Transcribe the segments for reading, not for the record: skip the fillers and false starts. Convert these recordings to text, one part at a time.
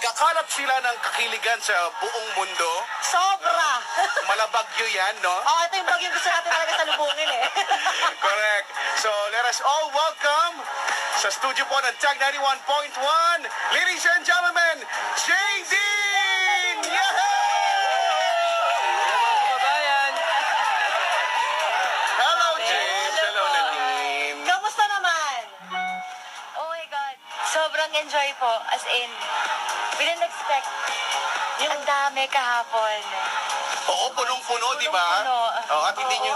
Kumakalat sila ng kakiligan sa buong mundo. Sobra. Malabagyo yan, no? Oh, ito yung bagyong gusto natin talaga salubungin eh. Correct. So, let us all welcome sa studio po ng Tag 91.1, ladies and gentlemen, JD! Hello, James. Hello, Nadine. Kamusta naman? Oh my God. Sobrang enjoy po. As in, we didn't expect. Ang dami kahapon. Oo, punong-puno, di ba? Punong-puno. Oh, at hindi nyo,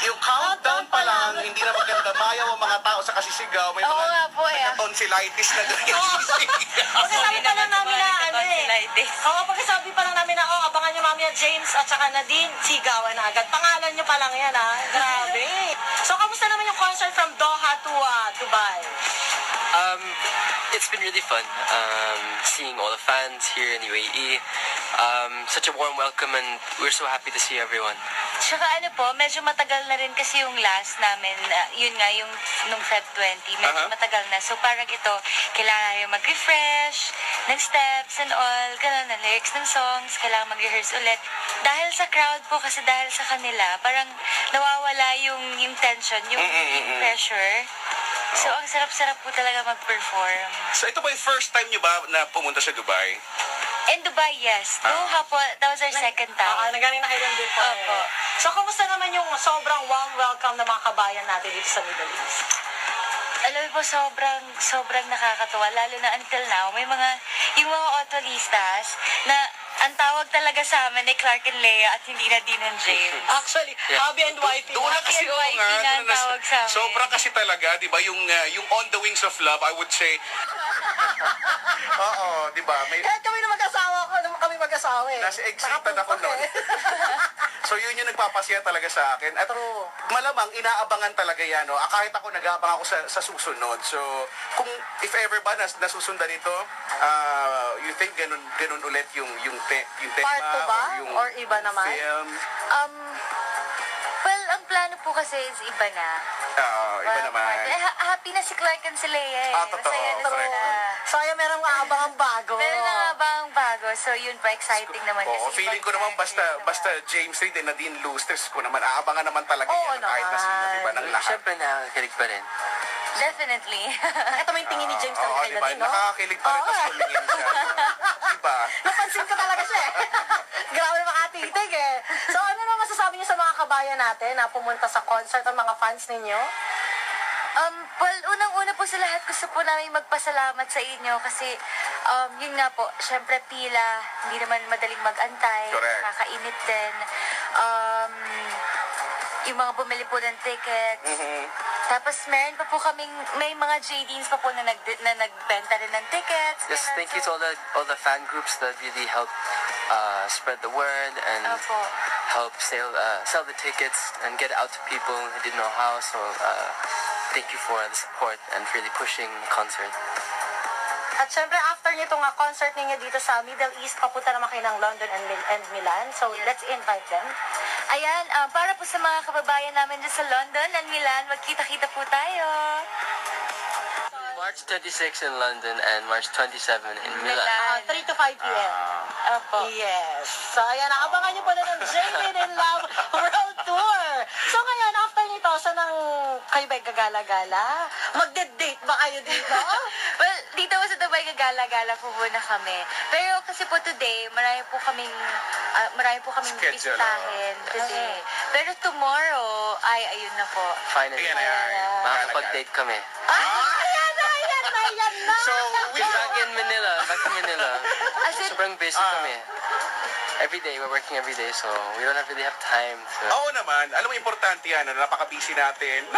yung countdown pa lang, hindi na maganda mayaw ang mga tao sa kasisigaw. May Oo mga nga po, eh. tonsillitis na ganyan. Pagkasabi pa lang namin na ano eh. Oo, pagkasabi pa lang namin na, oh, abangan nyo mamaya James at saka Nadine, sigawan na agad. Pangalan nyo pa lang yan ha. Grabe. So, kamusta naman yung concert from Doha to Dubai? It's been really fun seeing all the fans here in UAE. Such a warm welcome and we're so happy to see everyone. Tsaka ano po, medyo matagal na rin kasi yung last namin, yun nga, yung nung Feb 20, medyo matagal na. So parang ito, kailangan yung mag-refresh ng steps and all, ganun na lyrics ng songs, kailangan mag-rehearse ulit. Dahil sa crowd po, kasi dahil sa kanila, parang nawawala yung tension, yung pressure. So ang sarap-sarap po talaga mag-perform. So ito ba yung first time nyo ba na pumunta sa Dubai? In Dubai, yes. Doha po, that was our second time. Nagaling na kayo lang din po. Opo. So, kumusta naman yung sobrang warm welcome ng mga kabayan natin dito sa Middle East? Alam mo po, sobrang nakakatuwa. Lalo na until now, may yung mga autolistas na ang tawag talaga sa amin ay Clark and Leia at hindi na Dean and James. Actually, hubby and wifey. Doon na kasi Hubby and wifey na ang tawag sa amin. sobra kasi talaga, di ba, yung On the Wings of Love, I would say. Oo, di ba? May, Kahit kami na mag-asawa ko, kami mag-asawa eh. nasa excited ako Nakatutok noon. eh. So yun yung nagpapasaya talaga sa akin. At malamang inaabangan talaga yan. No? Kahit ako nag-aabang ako sa susunod. So kung if ever ba nasusundan ito, you think ganun ulit yung tema Part 2 ba? yung Or iba naman? film? Well, ang plano po kasi is iba na. Iba naman. Happy na si Clark and si Leia eh. Totoo, Masaya na correct. sila. Sayang merong aabang ang bago. Meron na nga ba ang bago? So yun pa, exciting naman. Oo, kasi feeling ko ibang naman basta James Reid and Nadine Lustres ko naman, aabangan naman talaga Oo yan kahit na sino, di ba, ng lahat. Siyempre nakakakilig pa rin. Definitely. Ito mo yung tingin ni James talaga Oo, kay di ba? Nadine, no? Nakakakilig pa rin, Oo. tapos tumingin siya. Di ba? Napansin ko talaga siya eh. Grabe na makatitig eh. So ano na masasabi niyo sa mga kabayan natin na pumunta sa concert ng mga fans ninyo? Well, unang-una po sa lahat, gusto po namin magpasalamat sa inyo kasi yun nga po, syempre pila, hindi naman madaling mag-antay, Correct. nakakainit din. Yung mga bumili po ng tickets. Tapos meron pa po may mga JDs pa po na nagbenta rin ng tickets. Yes, ganun. thank you to all the fan groups that really helped spread the word and Opo. help sell the tickets and get it out to people who didn't know how. So thank you for the support and really pushing the concert. At syempre, after nito nga concert ninyo dito sa Middle East, papunta naman kayo ng London and Milan. So, let's invite them. Ayan, para po sa mga kababayan namin dyan sa London and Milan, magkita-kita po tayo. March 26 in London and March 27 in Milan. 3 to 5 p.m. Opo. Yes. So, ayan, abangan niyo po na ng Jamie in Love World Tour. So, ngayon, after nito, saan ang kayo ba gagala-gala? Magde-date ba kayo dito? Well, dito po sa Dubai, gagala-gala po muna kami. Pero kasi po today, marami po kaming Schedule, bisitahin today. Pero tomorrow, ayun na po. Finally, Ayan. makakapag-date kami. Ayan na! So, Back in Manila. As in, Sobrang busy kami. Every day, we're working every day, so we don't really have time to... oo naman, alam mo, importante yan, napaka-busy natin.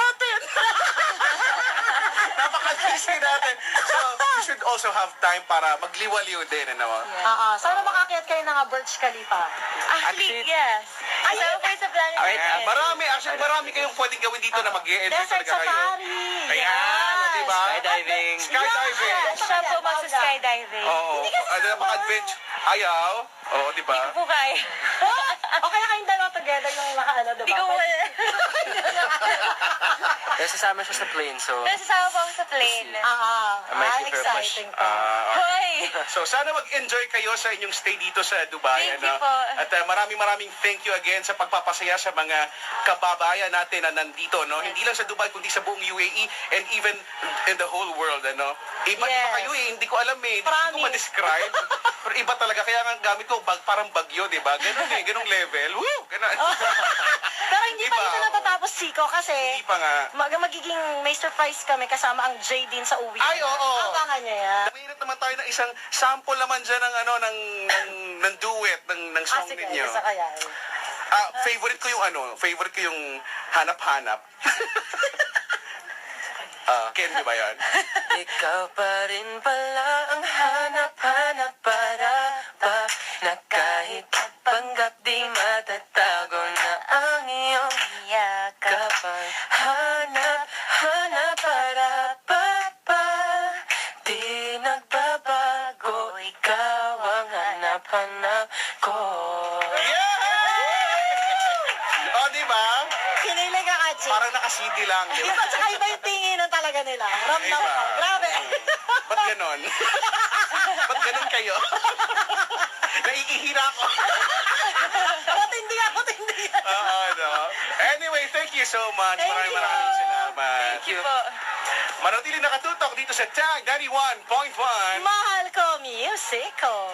Napaka-busy natin. So, you should also have time para magliwaliw din, ano? Sana makakit kayo ng Burj Khalifa. actually, yes. So, first of Planet Alright, Earth. Marami kayong pwedeng gawin dito na mag-e-enjoy Desert talaga kayo. Safari. Ayan, di ba? Skydiving. Skydiving. Siya po magsa-skydiving. Oo, napaka-adventure. Ayaw. Oo, di ba? Po kaya. O kaya kayong dalawa together yung nakaano, diba? Hindi ko wala. Pero sasama siya sa plane, so... Pero sasama po ako sa plane. May keep her push. Exciting pa. Hoy! So sana mag-enjoy kayo sa inyong stay dito sa Dubai. Thank you po. At maraming thank you again sa pagpapasaya sa mga kababayan natin na nandito. No? Hindi lang sa Dubai, kundi sa buong UAE and even in the whole world. Ano? Iba Yes. kayo eh. Hindi ko alam eh. Hindi ko Promise. ma-describe. Pero iba talaga. Kaya nga gamit ko parang bagyo, di ba? Ganun eh. Ganung level. Woo! Ganun. Pero hindi pa Diba? ito natatapos, Chico, kasi Hindi pa nga. magiging may surprise kami kasama ang Jay din sa uwi. Ay, oo. Abangan niya yan. Mainit naman tayo ng isang sample naman dyan ng ng duet ng song Sige, ninyo. isa kaya. Favorite ko yung hanap-hanap. Ken, di ba yan? Ikaw pa rin pala ang hanap-hanap para pa na kahit panggap di matatago na ang iyong yakapang hanap-hanap para pa di nagbabago, ikaw ang hanap-hanap ko. Oh, di ba? Kinilig ka, Kachi. Parang naka-CD lang, di ba? Iba, tsaka iba yung tinginan talaga nila. Ramdam Iba. ko. Grabe. Ba't ganon? Ba't ganon kayo? Naiihira ako. Matindi ako, matindi. Oo, no? Anyway, thank you so much. Thank Maraming you. salamat. Thank you. Manatili nakatutok dito sa Tag 91.1. Mahal ko, music ko.